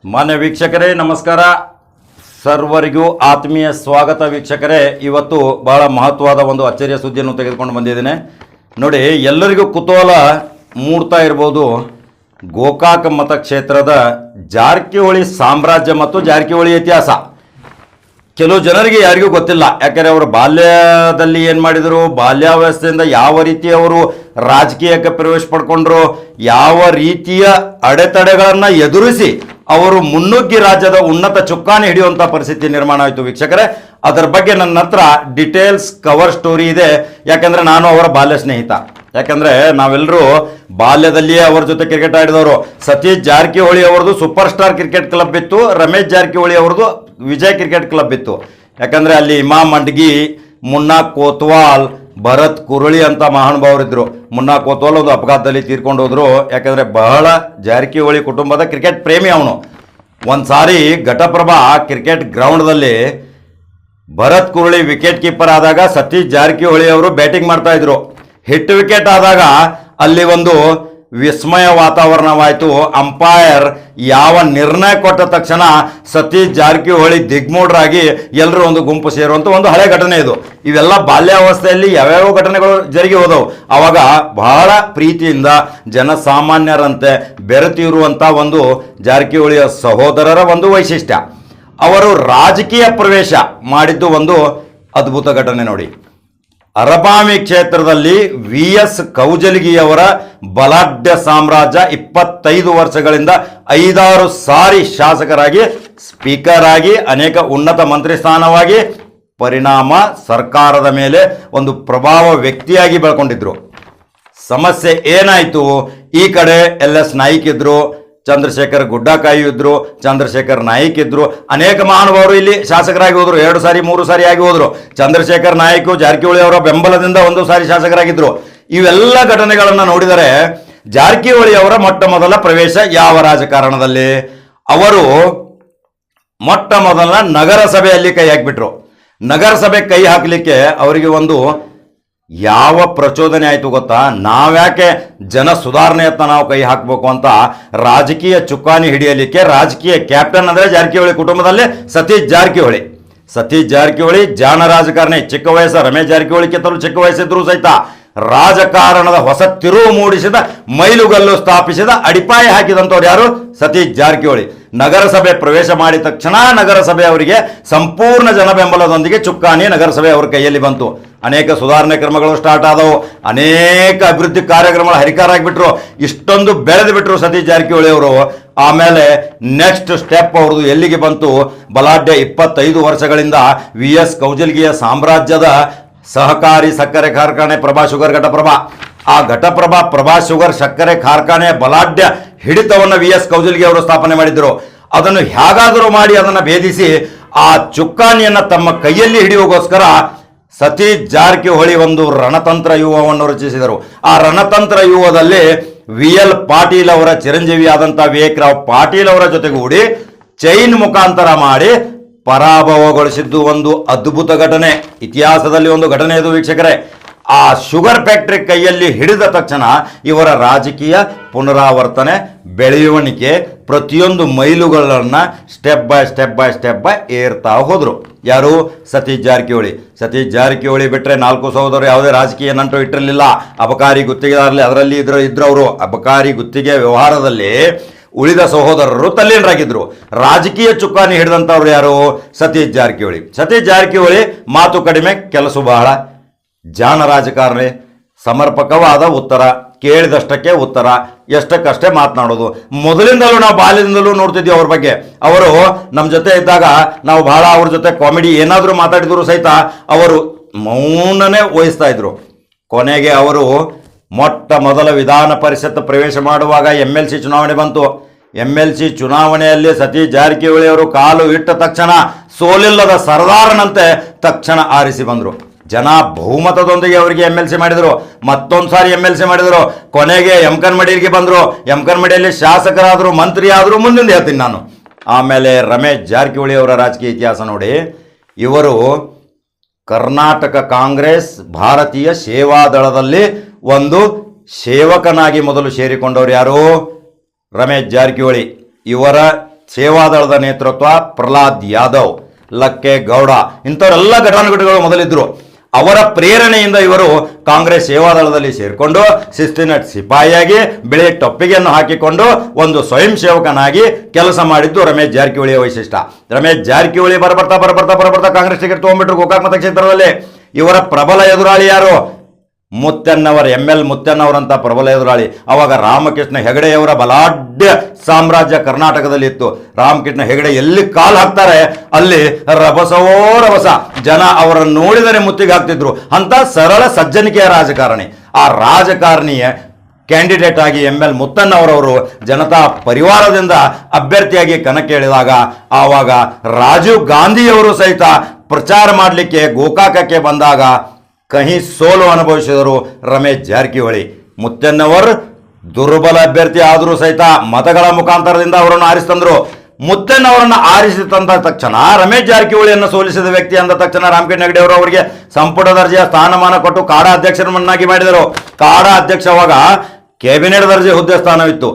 ಮಾನ್ಯ ವೀಕ್ಷಕರೇ ನಮಸ್ಕಾರ. ಸರ್ವರಿಗೂ ಆತ್ಮೀಯ ಸ್ವಾಗತ ವೀಕ್ಷಕರೇ. ಇವತ್ತು ಬಹಳ ಮಹತ್ವದ ಒಂದು ಅಚ್ಚರಿಯ ಸುದ್ದಿಯನ್ನು ತೆಗೆದುಕೊಂಡು ಬಂದಿದ್ದೇನೆ. ನೋಡಿ, ಎಲ್ಲರಿಗೂ ಕುತೂಹಲ ಮೂಡ್ತಾ ಇರ್ಬೋದು. ಗೋಕಾಕ ಮತಕ್ಷೇತ್ರದ ಜಾರಕಿಹೊಳಿ ಸಾಮ್ರಾಜ್ಯ ಮತ್ತು ಜಾರಕಿಹೊಳಿ ಇತಿಹಾಸ ಕೆಲವು ಜನರಿಗೆ ಯಾರಿಗೂ ಗೊತ್ತಿಲ್ಲ. ಯಾಕಂದರೆ ಅವರು ಬಾಲ್ಯದಲ್ಲಿ ಏನು ಮಾಡಿದರು, ಬಾಲ್ಯಾವಸ್ಥೆಯಿಂದ ಯಾವ ರೀತಿ ಅವರು ರಾಜಕೀಯಕ್ಕೆ ಪ್ರವೇಶ ಪಡ್ಕೊಂಡ್ರು, ಯಾವ ರೀತಿಯ ಅಡೆತಡೆಗಳನ್ನು ಎದುರಿಸಿ ಅವರು ಮುನ್ನುಗ್ಗಿ ರಾಜ್ಯದ ಉನ್ನತ ಚುಕ್ಕಾಣಿ ಹಿಡಿಯುವಂಥ ಪರಿಸ್ಥಿತಿ ನಿರ್ಮಾಣ ಆಯಿತು ವೀಕ್ಷಕರೇ. ಅದರ ಬಗ್ಗೆ ನನ್ನ ಹತ್ರ ಡಿಟೇಲ್ಸ್ ಕವರ್ ಸ್ಟೋರಿ ಇದೆ. ಯಾಕಂದರೆ ನಾನು ಅವರ ಬಾಲ್ಯ ಸ್ನೇಹಿತ. ಯಾಕಂದರೆ ನಾವೆಲ್ಲರೂ ಬಾಲ್ಯದಲ್ಲಿಯೇ ಅವರ ಜೊತೆ ಕ್ರಿಕೆಟ್ ಆಡಿದವರು. ಸತೀಶ್ ಜಾರಕಿಹೊಳಿ ಅವರದು ಸೂಪರ್ ಸ್ಟಾರ್ ಕ್ರಿಕೆಟ್ ಕ್ಲಬ್ ಇತ್ತು, ರಮೇಶ್ ಜಾರಕಿಹೊಳಿ ಅವರದು ವಿಜಯ್ ಕ್ರಿಕೆಟ್ ಕ್ಲಬ್ ಇತ್ತು. ಯಾಕಂದರೆ ಅಲ್ಲಿ ಇಮಾಮ್ ಮಂಡ್ಗಿ, ಮುನ್ನಾ ಕೋತ್ವಾಲ್, ಭರತ್ ಕುರುಳಿ ಅಂತ ಮಹಾನುಭಾವರಿದ್ದರು. ಮುನ್ನಾ ಕೋತ್ವಾಲ್ ಒಂದು ಅಪಘಾತದಲ್ಲಿ ತೀರ್ಕೊಂಡು ಹೋದರು. ಯಾಕಂದರೆ ಬಹಳ ಜಾರಕಿಹೊಳಿ ಕುಟುಂಬದ ಕ್ರಿಕೆಟ್ ಪ್ರೇಮಿ ಅವನು. ಒಂದು ಸಾರಿ ಘಟಪ್ರಭಾ ಕ್ರಿಕೆಟ್ ಗ್ರೌಂಡ್ದಲ್ಲಿ ಭರತ್ ಕುರುಳಿ ವಿಕೆಟ್ ಕೀಪರ್ ಆದಾಗ ಸತೀಶ್ ಜಾರಕಿಹೊಳಿ ಅವರು ಬ್ಯಾಟಿಂಗ್ ಮಾಡ್ತಾ ಇದ್ರು. ಹಿಟ್ ವಿಕೆಟ್ ಆದಾಗ ಅಲ್ಲಿ ಒಂದು ವಿಸ್ಮಯ ವಾತಾವರಣವಾಯಿತು. ಅಂಪೈರ್ ಯಾವ ನಿರ್ಣಯ ಕೊಟ್ಟ ತಕ್ಷಣ ಸತೀಶ್ ಜಾರಕಿಹೊಳಿ ದಿಗ್ಮೂಢರಾಗಿ ಎಲ್ಲರೂ ಒಂದು ಗುಂಪು ಸೇರುವಂಥ ಒಂದು ಹಳೆ ಘಟನೆ ಇದು. ಇವೆಲ್ಲ ಬಾಲ್ಯಾವಸ್ಥೆಯಲ್ಲಿ ಯಾವ್ಯಾವ ಘಟನೆಗಳು ಜರುಗಿ ಹೋದವು. ಆವಾಗ ಬಹಳ ಪ್ರೀತಿಯಿಂದ ಜನಸಾಮಾನ್ಯರಂತೆ ಬೆರೆತಿರುವಂಥ ಒಂದು ಜಾರಕಿಹೊಳಿಯ ಸಹೋದರರ ಒಂದು ವೈಶಿಷ್ಟ್ಯ. ಅವರು ರಾಜಕೀಯ ಪ್ರವೇಶ ಮಾಡಿದ್ದು ಒಂದು ಅದ್ಭುತ ಘಟನೆ ನೋಡಿ. ಅರಬಾವಿ ಕ್ಷೇತ್ರದಲ್ಲಿ VS ಕೌಜಲಗಿಯವರ ಬಲಾಢ್ಯ ಸಾಮ್ರಾಜ್ಯ 25 ವರ್ಷಗಳಿಂದ 5-6 ಸಾರಿ ಶಾಸಕರಾಗಿ, ಸ್ಪೀಕರ್ ಆಗಿ, ಅನೇಕ ಉನ್ನತ ಮಂತ್ರಿ ಸ್ಥಾನವಾಗಿ, ಪರಿಣಾಮ ಸರ್ಕಾರದ ಮೇಲೆ ಒಂದು ಪ್ರಭಾವ ವ್ಯಕ್ತಿಯಾಗಿ ಬೆಳ್ಕೊಂಡಿದ್ರು. ಸಮಸ್ಯೆ ಏನಾಯಿತು? ಈ ಕಡೆ LS ನಾಯ್ಕ್ ಇದ್ರು, ಚಂದ್ರಶೇಖರ್ ಗುಡ್ಡಕಾಯಿ ಇದ್ರು, ಚಂದ್ರಶೇಖರ್ ನಾಯ್ಕ್ ಇದ್ರು, ಅನೇಕ ಮಹಾನುಭಾವರು ಇಲ್ಲಿ ಶಾಸಕರಾಗಿ ಹೋದ್ರು. 2 ಸಾರಿ 3 ಸಾರಿ ಆಗಿ ಹೋದ್ರು. ಚಂದ್ರಶೇಖರ್ ನಾಯ್ಕ್ ಜಾರಕಿಹೊಳಿ ಅವರ ಬೆಂಬಲದಿಂದ 1 ಸಾರಿ ಶಾಸಕರಾಗಿದ್ರು. ಇವೆಲ್ಲ ಘಟನೆಗಳನ್ನು ನೋಡಿದರೆ ಜಾರಕಿಹೊಳಿ ಅವರ ಮೊಟ್ಟ ಮೊದಲ ಪ್ರವೇಶ ಯಾವ ರಾಜಕಾರಣದಲ್ಲಿ? ಅವರು ಮೊಟ್ಟ ಮೊದಲ ನಗರಸಭೆಯಲ್ಲಿ ಕೈ ಹಾಕಿಬಿಟ್ರು. ನಗರಸಭೆ ಕೈ ಹಾಕಲಿಕ್ಕೆ ಅವರಿಗೆ ಒಂದು ಯಾವ ಪ್ರಚೋದನೆ ಆಯಿತು ಗೊತ್ತಾ? ನಾವ್ಯಾಕೆ ಜನ ಸುಧಾರಣೆಯತ್ತ ನಾವು ಕೈ ಹಾಕಬೇಕು ಅಂತ ರಾಜಕೀಯ ಚುಕ್ಕಾಣಿ ಹಿಡಿಯಲಿಕ್ಕೆ ರಾಜಕೀಯ ಕ್ಯಾಪ್ಟನ್ ಅಂದರೆ ಜಾರಕಿಹೊಳಿ ಕುಟುಂಬದಲ್ಲಿ ಸತೀಶ್ ಜಾರಕಿಹೊಳಿ. ಸತೀಶ್ ಜಾರಕಿಹೊಳಿ ಜಾಣ ರಾಜಕಾರಣಿ. ಚಿಕ್ಕ ವಯಸ್ಸು, ರಮೇಶ್ ಜಾರಕಿಹೊಳಿಗಿಂತಲೂ ಚಿಕ್ಕ ವಯಸ್ಸಿದ್ರು ಸಹಿತ ರಾಜಕಾರಣದ ಹೊಸ ತಿರುವು ಮೂಡಿಸಿದ, ಮೈಲುಗಲ್ಲು ಸ್ಥಾಪಿಸಿದ, ಅಡಿಪಾಯ ಹಾಕಿದಂಥವ್ರು ಯಾರು? ಸತೀಶ್ ಜಾರಕಿಹೊಳಿ. ನಗರಸಭೆ ಪ್ರವೇಶ ಮಾಡಿದ ತಕ್ಷಣ ನಗರಸಭೆ ಅವರಿಗೆ ಸಂಪೂರ್ಣ ಜನ ಬೆಂಬಲದೊಂದಿಗೆ ಚುಕ್ಕಾಣಿ ನಗರಸಭೆ ಅವರ ಕೈಯಲ್ಲಿ ಬಂತು. ಅನೇಕ ಸುಧಾರಣೆ ಕ್ರಮಗಳು ಸ್ಟಾರ್ಟ್ ಆದವು. ಅನೇಕ ಅಭಿವೃದ್ಧಿ ಕಾರ್ಯಕ್ರಮಗಳು ಹರಿಕಾರ ಆಗಿಬಿಟ್ರು. ಇಷ್ಟೊಂದು ಬೆಳೆದು ಬಿಟ್ರು ಸತೀಶ್ ಜಾರಕಿಹೊಳಿ ಅವರು. ಆಮೇಲೆ ನೆಕ್ಸ್ಟ್ ಸ್ಟೆಪ್ ಅವ್ರದ್ದು ಎಲ್ಲಿಗೆ ಬಂತು? ಬಲಾಢ್ಯ 25 ವರ್ಷಗಳಿಂದ VS ಕೌಜಲಗಿಯ ಸಾಮ್ರಾಜ್ಯದ ಸಹಕಾರಿ ಸಕ್ಕರೆ ಕಾರ್ಖಾನೆ ಪ್ರಭಾ ಶುಗರ್ ಘಟಪ್ರಭಾ. ಆ ಘಟಪ್ರಭಾ ಪ್ರಭಾ ಶುಗರ್ ಸಕ್ಕರೆ ಕಾರ್ಖಾನೆಯ ಬಲಾಢ್ಯ ಹಿಡಿತವನ್ನು VS ಕೌಜಲಗಿ ಅವರು ಸ್ಥಾಪನೆ ಮಾಡಿದ್ರು. ಅದನ್ನು ಹೇಗಾದರೂ ಮಾಡಿ ಅದನ್ನು ಭೇದಿಸಿ ಆ ಚುಕ್ಕಾಣಿಯನ್ನು ತಮ್ಮ ಕೈಯಲ್ಲಿ ಹಿಡಿಯೋಗೋಸ್ಕರ ಸತೀಶ್ ಜಾರಕಿಹೊಳಿ ಒಂದು ರಣತಂತ್ರ ವ್ಯೂಹವನ್ನು ರಚಿಸಿದರು. ಆ ರಣತಂತ್ರ ವ್ಯೂಹದಲ್ಲಿ VL ಪಾಟೀಲ್ ಅವರ ಚಿರಂಜೀವಿ ಆದಂಥ ವಿವೇಕ್ ರಾವ್ ಪಾಟೀಲ್ ಅವರ ಜೊತೆಗೂಡಿ ಚೈನ್ ಮುಖಾಂತರ ಮಾಡಿ ಪರಾಭವಗೊಳಿಸಿದ್ದು ಒಂದು ಅದ್ಭುತ ಘಟನೆ. ಇತಿಹಾಸದಲ್ಲಿ ಒಂದು ಘಟನೆ ಇದು ವೀಕ್ಷಕರೇ. ಆ ಶುಗರ್ ಫ್ಯಾಕ್ಟ್ರಿ ಕೈಯಲ್ಲಿ ಹಿಡಿದ ತಕ್ಷಣ ಇವರ ರಾಜಕೀಯ ಪುನರಾವರ್ತನೆ, ಬೆಳೆಯುವಣಿಕೆ, ಪ್ರತಿಯೊಂದು ಮೈಲುಗಳನ್ನು ಸ್ಟೆಪ್ ಬೈ ಏರ್ತಾ ಹೋದರು. ಯಾರು? ಸತೀಶ್ ಜಾರಕಿಹೊಳಿ. ಸತೀಶ್ ಜಾರಕಿಹೊಳಿ ಬಿಟ್ಟರೆ 4 ಸಹೋದರರು ಯಾವುದೇ ರಾಜಕೀಯ ನಂಟು ಇಟ್ಟಿರಲಿಲ್ಲ. ಅಬಕಾರಿ ಗುತ್ತಿಗೆದಾರರಲ್ಲಿ ಅದರಲ್ಲಿ ಇದ್ರವರು. ಅಬಕಾರಿ ಗುತ್ತಿಗೆ ವ್ಯವಹಾರದಲ್ಲಿ ಉಳಿದ ಸಹೋದರರು ತಲ್ಲೀನರಾಗಿದ್ದರು. ರಾಜಕೀಯ ಚುಕ್ಕಾಣಿ ಹಿಡಿದಂಥವ್ರು ಯಾರು? ಸತೀಶ್ ಜಾರಕಿಹೊಳಿ. ಸತೀಶ್ ಜಾರಕಿಹೊಳಿ ಮಾತು ಕಡಿಮೆ, ಕೆಲಸ ಬಹಳ. ಜಾಣ ರಾಜಕಾರಣಿ, ಸಮರ್ಪಕವಾದ ಉತ್ತರ, ಕೇಳಿದಷ್ಟಕ್ಕೆ ಉತ್ತರ, ಎಷ್ಟಕ್ಕಷ್ಟೇ ಮಾತನಾಡೋದು. ಮೊದಲಿಂದಲೂ ನಾವು ಬಾಲ್ಯದಿಂದಲೂ ನೋಡ್ತಿದ್ವಿ ಅವ್ರ ಬಗ್ಗೆ. ಅವರು ನಮ್ಮ ಜೊತೆ ಇದ್ದಾಗ ನಾವು ಬಹಳ ಅವ್ರ ಜೊತೆ ಕಾಮಿಡಿ ಏನಾದರೂ ಮಾತಾಡಿದ್ರು ಸಹಿತ ಅವರು ಮೌನನೇ ವಹಿಸ್ತಾ ಇದ್ರು. ಕೊನೆಗೆ ಅವರು ಮೊಟ್ಟ ಮೊದಲ ವಿಧಾನ ಪರಿಷತ್ ಪ್ರವೇಶ ಮಾಡುವಾಗ MLC ಚುನಾವಣೆ ಬಂತು. MLC ಚುನಾವಣೆಯಲ್ಲಿ ಸತೀಶ್ ಜಾರಕಿಹೊಳಿ ಅವರು ಕಾಲು ಇಟ್ಟ ತಕ್ಷಣ ಸೋಲಿಲ್ಲದ ಸರ್ದಾರನಂತೆ ತಕ್ಷಣ ಆರಿಸಿ ಬಂದರು. ಜನ ಬಹುಮತದೊಂದಿಗೆ ಅವರಿಗೆ MLC ಮಾಡಿದರು. ಮತ್ತೊಂದು ಸಾರಿ MLC ಮಾಡಿದರು. ಕೊನೆಗೆ ಎಮ್ಕನ್ಮಡಿಗೆ ಬಂದರು. ಎಮ್ಕನ್ಮಡಿಯಲ್ಲಿ ಶಾಸಕರಾದರು, ಮಂತ್ರಿ ಆದರು. ಮುಂದಿನ ಹೇಳ್ತೀನಿ ನಾನು. ಆಮೇಲೆ ರಮೇಶ್ ಜಾರಕಿಹೊಳಿ ಅವರ ರಾಜಕೀಯ ಇತಿಹಾಸ ನೋಡಿ. ಇವರು ಕರ್ನಾಟಕ ಕಾಂಗ್ರೆಸ್ ಭಾರತೀಯ ಸೇವಾದಳದಲ್ಲಿ ಒಂದು ಸೇವಕನಾಗಿ ಮೊದಲು ಸೇರಿಕೊಂಡವರು ಯಾರು? ರಮೇಶ್ ಜಾರಕಿಹೊಳಿ. ಇವರ ಸೇವಾದಳದ ನೇತೃತ್ವ ಪ್ರಹ್ಲಾದ್ ಯಾದವ್, ಲಕ್ಕೇಗೌಡ ಇಂಥವರೆಲ್ಲ ಘಟಾನುಘಟಿಗಳು ಮೊದಲಿದ್ರು. ಅವರ ಪ್ರೇರಣೆಯಿಂದ ಇವರು ಕಾಂಗ್ರೆಸ್ ಸೇವಾದಳದಲ್ಲಿ ಸೇರಿಕೊಂಡು ಶಿಸ್ತಿನ ಸಿಪಾಯಿಯಾಗಿ ಬಿಳಿ ಟೊಪ್ಪಿಗೆಯನ್ನು ಹಾಕಿಕೊಂಡು ಒಂದು ಸ್ವಯಂ ಸೇವಕನಾಗಿ ಕೆಲಸ ಮಾಡಿದ್ದು ರಮೇಶ್ ಜಾರಕಿಹೊಳಿಯ ವೈಶಿಷ್ಟ್ಯ. ರಮೇಶ್ ಜಾರಕಿಹೊಳಿ ಬರಬರ್ತಾ ಕಾಂಗ್ರೆಸ್ ಟಿಕೆಟ್ ತಗೊಂಡ್ಬಿಟ್ರು ಗೋಕಾಕ್ ಮತಕ್ಷೇತ್ರದಲ್ಲಿ. ಇವರ ಪ್ರಬಲ ಎದುರಾಳಿ ಯಾರು? ಮುತ್ತಣ್ಣವರ್, ML ಮುತ್ತಣ್ಣವರಂತ ಪ್ರಬಲ ಎದುರಾಳಿ. ಅವಾಗ ರಾಮಕೃಷ್ಣ ಹೆಗಡೆಯವರ ಬಲಾಢ್ಯ ಸಾಮ್ರಾಜ್ಯ ಕರ್ನಾಟಕದಲ್ಲಿ ಇತ್ತು. ರಾಮಕೃಷ್ಣ ಹೆಗಡೆ ಎಲ್ಲಿ ಕಾಲು ಹಾಕ್ತಾರೆ ಅಲ್ಲಿ ರಭಸವೋ ರಭಸ, ಜನ ಅವರನ್ನು ನೋಡಿದರೆ ಮುತ್ತಿಗೆ ಹಾಕ್ತಿದ್ರು. ಅಂತ ಸರಳ ಸಜ್ಜನಿಕೆಯ ರಾಜಕಾರಣಿ. ಆ ರಾಜಕಾರಣಿಯ ಕ್ಯಾಂಡಿಡೇಟ್ ಆಗಿ ML ಮುತ್ತಣ್ಣವರವರು ಜನತಾ ಪರಿವಾರದಿಂದ ಅಭ್ಯರ್ಥಿಯಾಗಿ ಕಣಕ್ಕೆ ಇಳಿದಾಗ ಆವಾಗ ರಾಜೀವ್ ಗಾಂಧಿಯವರು ಸಹಿತ ಪ್ರಚಾರ ಮಾಡಲಿಕ್ಕೆ ಗೋಕಾಕಕ್ಕೆ ಬಂದಾಗ ಕಹಿ ಸೋಲು ಅನುಭವಿಸಿದರು ರಮೇಶ್ ಜಾರಕಿಹೊಳಿ. ಮುತ್ತಣ್ಣವರ್ ದುರ್ಬಲ ಅಭ್ಯರ್ಥಿ ಆದರೂ ಸಹಿತ ಮತಗಳ ಮುಖಾಂತರದಿಂದ ಅವರನ್ನು ಆರಿಸ್ತಂದ್ರು. ಮುತ್ತಣ್ಣವರನ್ನು ಆರಿಸಿ ತಂದ ತಕ್ಷಣ ರಮೇಶ್ ಜಾರಕಿಹೊಳಿಯನ್ನು ಸೋಲಿಸಿದ ವ್ಯಕ್ತಿ ಅಂದ ತಕ್ಷಣ ರಾಮಕೃಷ್ಣ ಹೆಗಡೆ ಅವರು ಅವರಿಗೆ ಸಂಪುಟ ದರ್ಜೆಯ ಸ್ಥಾನಮಾನ ಕೊಟ್ಟು ಕಾಡಾ ಅಧ್ಯಕ್ಷರನ್ನಾಗಿ ಮಾಡಿದರು. ಕಾಡಾ ಅಧ್ಯಕ್ಷ ಅವಾಗ ಕ್ಯಾಬಿನೆಟ್ ದರ್ಜೆ ಹುದ್ದೆ ಸ್ಥಾನವಿತ್ತು.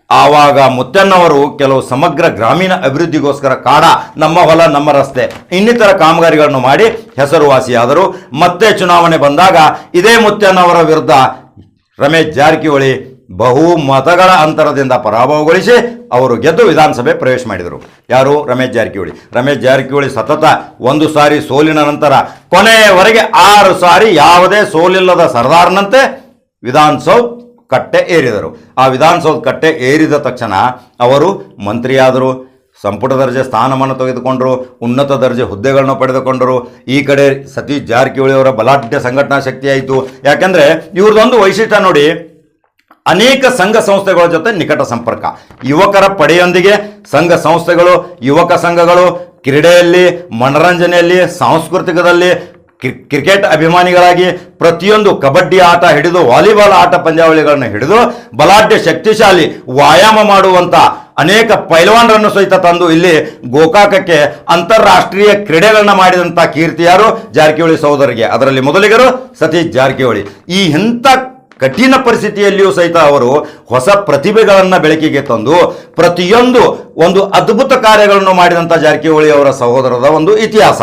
ಆವಾಗ ಮುತ್ತಣ್ಣವರು ಕೆಲವು ಸಮಗ್ರ ಗ್ರಾಮೀಣ ಅಭಿವೃದ್ಧಿಗೋಸ್ಕರ ಕಾಡಾ, ನಮ್ಮ ಹೊಲ ನಮ್ಮ ರಸ್ತೆ ಇನ್ನಿತರ ಕಾಮಗಾರಿಗಳನ್ನು ಮಾಡಿ ಹೆಸರುವಾಸಿಯಾದರು. ಮತ್ತೆ ಚುನಾವಣೆ ಬಂದಾಗ ಇದೇ ಮುತ್ತಣ್ಣವರ ವಿರುದ್ಧ ರಮೇಶ್ ಜಾರಕಿಹೊಳಿ ಬಹು ಮತಗಳ ಅಂತರದಿಂದ ಪರಾಭವಗೊಳಿಸಿ ಅವರು ಗೆದ್ದು ವಿಧಾನಸಭೆ ಪ್ರವೇಶ ಮಾಡಿದರು. ಯಾರು? ರಮೇಶ್ ಜಾರಕಿಹೊಳಿ. ರಮೇಶ್ ಜಾರಕಿಹೊಳಿ ಸತತ 1 ಸಾರಿ ಸೋಲಿನ ನಂತರ ಕೊನೆಯವರೆಗೆ 6 ಸಾರಿ ಯಾವುದೇ ಸೋಲಿಲ್ಲದ ಸರ್ದಾರ್ನಂತೆ ವಿಧಾನಸೌಧ ಕಟ್ಟೆ ಏರಿದರು. ಆ ವಿಧಾನಸೌಧ ಕಟ್ಟೆ ಏರಿದ ತಕ್ಷಣ ಅವರು ಮಂತ್ರಿಯಾದರು, ಸಂಪುಟ ದರ್ಜೆ ಸ್ಥಾನಮಾನ ತೆಗೆದುಕೊಂಡರು, ಉನ್ನತ ದರ್ಜೆ ಹುದ್ದೆಗಳನ್ನು ಪಡೆದುಕೊಂಡರು. ಈ ಕಡೆ ಸತೀಶ್ ಜಾರಕಿಹೊಳಿ ಅವರ ಬಲಾಢ್ಯ ಸಂಘಟನಾ ಶಕ್ತಿ ಆಯಿತು. ಯಾಕೆಂದರೆ ಇವ್ರದ್ದೊಂದು ವೈಶಿಷ್ಟ್ಯ ನೋಡಿ, ಅನೇಕ ಸಂಘ ಸಂಸ್ಥೆಗಳ ಜೊತೆ ನಿಕಟ ಸಂಪರ್ಕ. ಯುವಕರ ಪಡೆಯೊಂದಿಗೆ ಸಂಘ ಸಂಸ್ಥೆಗಳು, ಯುವಕ ಸಂಘಗಳು ಕ್ರೀಡೆಯಲ್ಲಿ, ಮನರಂಜನೆಯಲ್ಲಿ, ಸಾಂಸ್ಕೃತಿಕದಲ್ಲಿ, ಕ್ರಿಕೆಟ್ ಅಭಿಮಾನಿಗಳಾಗಿ ಪ್ರತಿಯೊಂದು ಕಬಡ್ಡಿ ಆಟ ಹಿಡಿದು ವಾಲಿಬಾಲ್ ಆಟ ಪಂದ್ಯಾವಳಿಗಳನ್ನು ಹಿಡಿದು ಬಲಾಢ್ಯ ಶಕ್ತಿಶಾಲಿ ವ್ಯಾಯಾಮ ಮಾಡುವಂಥ ಅನೇಕ ಪೈಲ್ವಾನರನ್ನು ಸಹಿತ ತಂದು ಇಲ್ಲಿ ಗೋಕಾಕಕ್ಕೆ ಅಂತಾರಾಷ್ಟ್ರೀಯ ಕ್ರೀಡೆಗಳನ್ನ ಮಾಡಿದಂಥ ಕೀರ್ತಿ ಯಾರು? ಜಾರಕಿಹೊಳಿ ಸಹೋದರಿಗೆ. ಅದರಲ್ಲಿ ಮೊದಲಿಗರು ಸತೀಶ್ ಜಾರಕಿಹೊಳಿ. ಈ ಇಂಥ ಕಠಿಣ ಪರಿಸ್ಥಿತಿಯಲ್ಲಿಯೂ ಸಹಿತ ಅವರು ಹೊಸ ಪ್ರತಿಭೆಗಳನ್ನು ಬೆಳಕಿಗೆ ತಂದು ಪ್ರತಿಯೊಂದು ಒಂದು ಅದ್ಭುತ ಕಾರ್ಯಗಳನ್ನು ಮಾಡಿದಂಥ ಜಾರಕಿಹೊಳಿ ಅವರ ಸಹೋದರದ ಒಂದು ಇತಿಹಾಸ.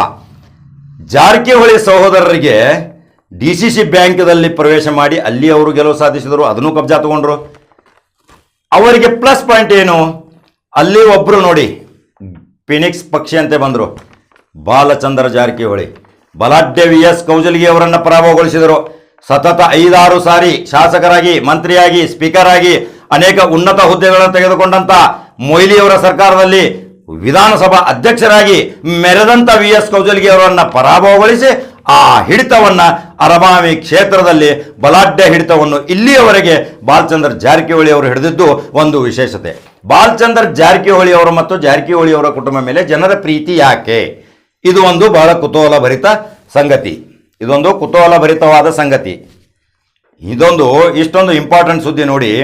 ಜಾರಕಿಹೊಳಿ ಸಹೋದರರಿಗೆ DCC ಬ್ಯಾಂಕ್ದಲ್ಲಿ ಪ್ರವೇಶ ಮಾಡಿ ಅಲ್ಲಿ ಅವರು ಗೆಲುವು ಸಾಧಿಸಿದರು, ಅದನ್ನು ಕಬ್ಜಾ ತಗೊಂಡ್ರು. ಅವರಿಗೆ ಪ್ಲಸ್ ಪಾಯಿಂಟ್ ಏನು? ಅಲ್ಲಿ ಒಬ್ಬರು ನೋಡಿ ಫಿನಿಕ್ಸ್ ಪಕ್ಷಿ ಅಂತೆ ಬಂದರು, ಬಾಲಚಂದ್ರ ಜಾರಕಿಹೊಳಿ. ಬಲಾಢ್ಯ VS ಕೌಜಲ್ಗಿ ಅವರನ್ನು ಪರಾಭವಗೊಳಿಸಿದರು. ಸತತ 5-6 ಸಾರಿ ಶಾಸಕರಾಗಿ, ಮಂತ್ರಿಯಾಗಿ, ಸ್ಪೀಕರ್ ಆಗಿ ಅನೇಕ ಉನ್ನತ ಹುದ್ದೆಗಳನ್ನು ತೆಗೆದುಕೊಂಡಂತ ಮೊಯ್ಲಿಯವರ ಸರ್ಕಾರದಲ್ಲಿ ವಿಧಾನಸಭಾ ಅಧ್ಯಕ್ಷರಾಗಿ ಮೆರೆದಂತ VS ಕೌಜಲ್ಗಿ ಅವರನ್ನ ಪರಾಭವಗೊಳಿಸಿ ಆ ಹಿಡಿತವನ್ನ ಅರಬಾವಿ ಕ್ಷೇತ್ರದಲ್ಲಿ ಬಲಾಢ್ಯ ಹಿಡಿತವನ್ನು ಇಲ್ಲಿಯವರೆಗೆ ಬಾಲಚಂದ್ರ ಜಾರಕಿಹೊಳಿ ಅವರು ಹಿಡಿದಿದ್ದು ಒಂದು ವಿಶೇಷತೆ. ಬಾಲಚಂದ್ರ ಜಾರಕಿಹೊಳಿ ಅವರು ಮತ್ತು ಜಾರಕಿಹೊಳಿ ಅವರ ಕುಟುಂಬ ಮೇಲೆ ಜನರ ಪ್ರೀತಿ ಯಾಕೆ? ಇದು ಒಂದು ಬಹಳ ಕುತೂಹಲ ಭರಿತ ಸಂಗತಿ. ಇದೊಂದು ಕುತೂಹಲ ಭರಿತವಾದ ಸಂಗತಿ. ಇದೊಂದು ಇಷ್ಟೊಂದು ಇಂಪಾರ್ಟೆಂಟ್ ಸುದ್ದಿ ನೋಡಿ.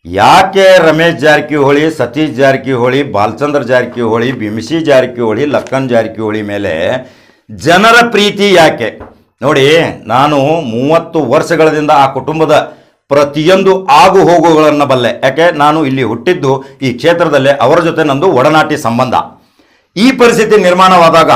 ಯಾಕೆ ರಮೇಶ್ ಜಾರಕಿಹೊಳಿ, ಸತೀಶ್ ಜಾರಕಿಹೊಳಿ, ಬಾಲಚಂದ್ರ ಜಾರಕಿಹೊಳಿ, ಬಿಂಸಿ ಜಾರಕಿಹೊಳಿ, ಲಕ್ಕನ್ ಜಾರಕಿಹೊಳಿ ಮೇಲೆ ಜನರ ಪ್ರೀತಿ ಯಾಕೆ? ನೋಡಿ, ನಾನು 30 ವರ್ಷಗಳಿಂದ ಆ ಕುಟುಂಬದ ಪ್ರತಿಯೊಂದು ಆಗು ಹೋಗುಗಳನ್ನು ಬಲ್ಲೆ. ಯಾಕೆ? ನಾನು ಇಲ್ಲಿ ಹುಟ್ಟಿದ್ದು ಈ ಕ್ಷೇತ್ರದಲ್ಲೇ, ಅವರ ಜೊತೆ ನಂದು ಒಡನಾಟಿ ಸಂಬಂಧ. ಈ ಪರಿಸ್ಥಿತಿ ನಿರ್ಮಾಣವಾದಾಗ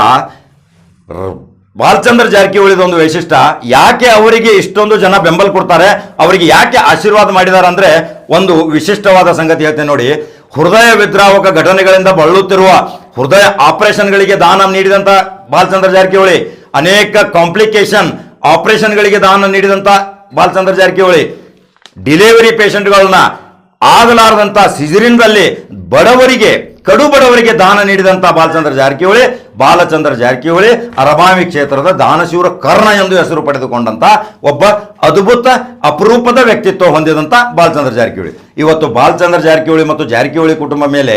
ಬಾಲಚಂದ್ರ ಜಾರಕಿಹೊಳಿದೊಂದು ವೈಶಿಷ್ಟ್ಯ, ಯಾಕೆ ಅವರಿಗೆ ಇಷ್ಟೊಂದು ಜನ ಬೆಂಬಲ ಕೊಡ್ತಾರೆ, ಅವರಿಗೆ ಯಾಕೆ ಆಶೀರ್ವಾದ ಮಾಡಿದ್ದಾರೆ ಅಂದರೆ ಒಂದು ವಿಶಿಷ್ಟವಾದ ಸಂಗತಿ ಹೇಳ್ತೇನೆ ನೋಡಿ. ಹೃದಯ ವಿದ್ರಾವಕ ಘಟನೆಗಳಿಂದ ಬಳಲುತ್ತಿರುವ ಹೃದಯ ಆಪರೇಷನ್ಗಳಿಗೆ ದಾನ ನೀಡಿದಂಥ ಬಾಲಚಂದ್ರ ಜಾರಕಿಹೊಳಿ, ಅನೇಕ ಕಾಂಪ್ಲಿಕೇಶನ್ ಆಪರೇಷನ್ಗಳಿಗೆ ದಾನ ನೀಡಿದಂಥ ಬಾಲಚಂದ್ರ ಜಾರಕಿಹೊಳಿ, ಡಿಲಿವರಿ ಪೇಷಂಟ್ಗಳನ್ನ ಆಗಲಾರದಂಥ ಸಿಜರಿನ್ದಲ್ಲಿ ಬಡವರಿಗೆ, ಕಡು ಬಡವರಿಗೆ ದಾನ ನೀಡಿದಂಥ ಬಾಲಚಂದ್ರ ಜಾರಕಿಹೊಳಿ ಅರಬಾವಿ ಕ್ಷೇತ್ರದ ದಾನಶೂರ ಕರ್ಣ ಎಂದು ಹೆಸರು ಪಡೆದುಕೊಂಡಂತ ಒಬ್ಬ ಅದ್ಭುತ ಅಪರೂಪದ ವ್ಯಕ್ತಿತ್ವ ಹೊಂದಿದಂಥ ಬಾಲಚಂದ್ರ ಜಾರಕಿಹೊಳಿ. ಇವತ್ತು ಬಾಲಚಂದ್ರ ಜಾರಕಿಹೊಳಿ ಮತ್ತು ಜಾರಕಿಹೊಳಿ ಕುಟುಂಬ ಮೇಲೆ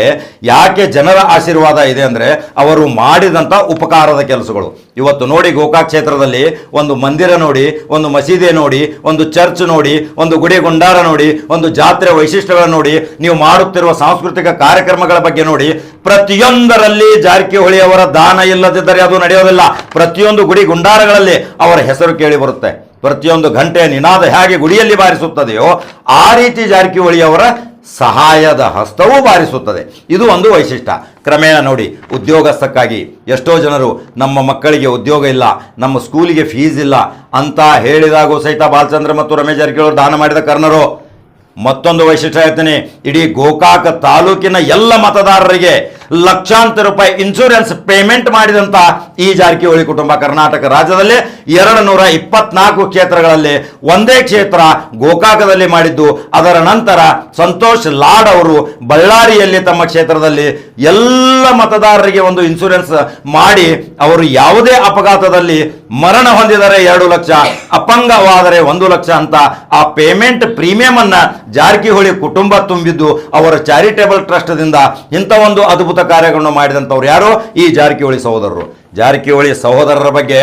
ಯಾಕೆ ಜನರ ಆಶೀರ್ವಾದ ಇದೆ ಅಂದರೆ ಅವರು ಮಾಡಿದಂಥ ಉಪಕಾರದ ಕೆಲಸಗಳು. ಇವತ್ತು ನೋಡಿ, ಗೋಕಾಕ್ ಕ್ಷೇತ್ರದಲ್ಲಿ ಒಂದು ಮಂದಿರ ನೋಡಿ, ಒಂದು ಮಸೀದಿ ನೋಡಿ, ಒಂದು ಚರ್ಚ್ ನೋಡಿ, ಒಂದು ಗುಡಿ ಗುಂಡಾರ ನೋಡಿ, ಒಂದು ಜಾತ್ರೆ ವೈಶಿಷ್ಟ್ಯಗಳನ್ನು ನೋಡಿ, ನೀವು ಮಾಡುತ್ತಿರುವ ಸಾಂಸ್ಕೃತಿಕ ಕಾರ್ಯಕ್ರಮಗಳ ಬಗ್ಗೆ ನೋಡಿ, ಪ್ರತಿಯೊಂದರಲ್ಲಿ ಜಾರಕಿಹೊಳಿ ಅವರ ದಾನ ಇಲ್ಲದಿದ್ದರೆ ಅದು ನಡೆಯೋದಿಲ್ಲ. ಪ್ರತಿಯೊಂದು ಗುಡಿ ಗುಂಡಾರಗಳಲ್ಲಿ ಅವರ ಹೆಸರು ಕೇಳಿ ಬರುತ್ತೆ. ಪ್ರತಿಯೊಂದು ಗಂಟೆಯ ನಿನಾದ ಹೇಗೆ ಗುಡಿಯಲ್ಲಿ ಬಾರಿಸುತ್ತದೆಯೋ ಆ ರೀತಿ ಜಾರಕಿಹೊಳಿ ಅವರ ಸಹಾಯದ ಹಸ್ತವೂ ಬಾರಿಸುತ್ತದೆ. ಇದು ಒಂದು ವೈಶಿಷ್ಟ್ಯ. ಕ್ರಮೇಣ ನೋಡಿ, ಉದ್ಯೋಗಸ್ಥಕ್ಕಾಗಿ ಎಷ್ಟೋ ಜನರು ನಮ್ಮ ಮಕ್ಕಳಿಗೆ ಉದ್ಯೋಗ ಇಲ್ಲ, ನಮ್ಮ ಸ್ಕೂಲಿಗೆ ಫೀಸ್ ಇಲ್ಲ ಅಂತ ಹೇಳಿದಾಗೂ ಸಹಿತ ಬಾಲಚಂದ್ರ ಮತ್ತು ರಮೇಶ್ ಜಾರಕಿಹೊಳಿ ದಾನ ಮಾಡಿದ ಕರ್ಣರು. ಮತ್ತೊಂದು ವೈಶಿಷ್ಟ್ಯ ಹೇಳ್ತೀನಿ, ಇಡೀ ಗೋಕಾಕ ತಾಲೂಕಿನ ಎಲ್ಲ ಮತದಾರರಿಗೆ ಲಕ್ಷಾಂತರ ರೂಪಾಯಿ ಇನ್ಶೂರೆನ್ಸ್ ಪೇಮೆಂಟ್ ಮಾಡಿದಂಥ ಈ ಜಾರಕಿಹೊಳಿ ಕುಟುಂಬ ಕರ್ನಾಟಕ ರಾಜ್ಯದಲ್ಲಿ 224 ಕ್ಷೇತ್ರಗಳಲ್ಲಿ ಒಂದೇ ಕ್ಷೇತ್ರ ಗೋಕಾಕದಲ್ಲಿ ಮಾಡಿದ್ದು. ಅದರ ನಂತರ ಸಂತೋಷ್ ಲಾಡ್ ಅವರು ಬಳ್ಳಾರಿಯಲ್ಲಿ ತಮ್ಮ ಕ್ಷೇತ್ರದಲ್ಲಿ ಎಲ್ಲ ಮತದಾರರಿಗೆ ಒಂದು ಇನ್ಶೂರೆನ್ಸ್ ಮಾಡಿ ಅವರು ಯಾವುದೇ ಅಪಘಾತದಲ್ಲಿ ಮರಣ ಹೊಂದಿದರೆ 2 ಲಕ್ಷ, ಅಪಂಗವಾದರೆ 1 ಲಕ್ಷ ಅಂತ ಆ ಪೇಮೆಂಟ್ ಪ್ರೀಮಿಯಂ ಅನ್ನ ಜಾರಕಿಹೊಳಿ ಕುಟುಂಬ ತುಂಬಿದ್ದು ಅವರ ಚಾರಿಟೇಬಲ್ ಟ್ರಸ್ಟ್ದಿಂದ ಇಂಥ ಒಂದು ಅದ್ಭುತ ಕಾರ್ಯಗಳನ್ನು ಮಾಡಿದಂಥವ್ರು ಯಾರು? ಈ ಜಾರಕಿಹೊಳಿ ಸಹೋದರರು. ಜಾರಕಿಹೊಳಿ ಸಹೋದರರ ಬಗ್ಗೆ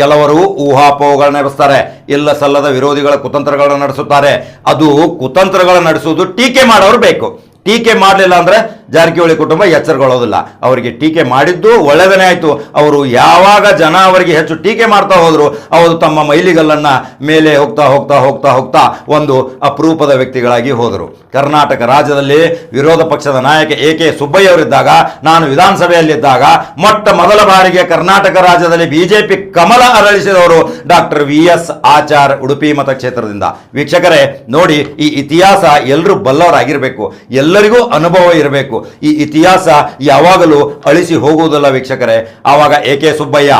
ಕೆಲವರು ಊಹಾಪೋಹಗಳನ್ನ ನಡೆಸ್ತಾರೆ, ಇಲ್ಲ ಸಲ್ಲದ ವಿರೋಧಿಗಳ ಕುತಂತ್ರಗಳನ್ನ ನಡೆಸುತ್ತಾರೆ. ಅದು ಕುತಂತ್ರಗಳನ್ನ ನಡೆಸುವುದು ಟೀಕೆ ಮಾಡೋರು ಬೇಕು. ಟೀಕೆ ಮಾಡಲಿಲ್ಲ ಅಂದರೆ ಜಾರಕಿಹೊಳಿ ಕುಟುಂಬ ಎಚ್ಚರಗೊಳ್ಳೋದಿಲ್ಲ. ಅವರಿಗೆ ಟೀಕೆ ಮಾಡಿದ್ದು ಒಳ್ಳೆಯದನೇ ಆಯಿತು. ಅವರು ಯಾವಾಗ ಜನ ಅವರಿಗೆ ಹೆಚ್ಚು ಟೀಕೆ ಮಾಡ್ತಾ ಹೋದರು, ಅವರು ತಮ್ಮ ಮೈಲಿಗಲ್ಲನ್ನು ಮೇಲೆ ಹೋಗ್ತಾ ಹೋಗ್ತಾ ಹೋಗ್ತಾ ಹೋಗ್ತಾ ಒಂದು ಅಪರೂಪದ ವ್ಯಕ್ತಿಗಳಾಗಿ ಹೋದರು. ಕರ್ನಾಟಕ ರಾಜ್ಯದಲ್ಲಿ ವಿರೋಧ ಪಕ್ಷದ ನಾಯಕ AK ಸುಬ್ಬಯ್ಯ ಅವರಿದ್ದಾಗ, ನಾನು ವಿಧಾನಸಭೆಯಲ್ಲಿದ್ದಾಗ ಮೊಟ್ಟ ಮೊದಲ ಬಾರಿಗೆ ಕರ್ನಾಟಕ ರಾಜ್ಯದಲ್ಲಿ ಬಿಜೆಪಿ ಕಮಲ ಅರಳಿಸಿದವರು ಡಾಕ್ಟರ್ VS ಆಚಾರ್, ಉಡುಪಿ ಮತಕ್ಷೇತ್ರದಿಂದ. ವೀಕ್ಷಕರೇ ನೋಡಿ, ಈ ಇತಿಹಾಸ ಎಲ್ಲರೂ ಬಲ್ಲವರಾಗಿರಬೇಕು, ಎಲ್ಲರಿಗೂ ಅನುಭವ ಇರಬೇಕು. ಈ ಇತಿಹಾಸ ಯಾವಾಗಲೂ ಅಳಿಸಿ ಹೋಗುವುದಿಲ್ಲ ವೀಕ್ಷಕರೇ. ಆವಾಗ AK ಸುಬ್ಬಯ್ಯ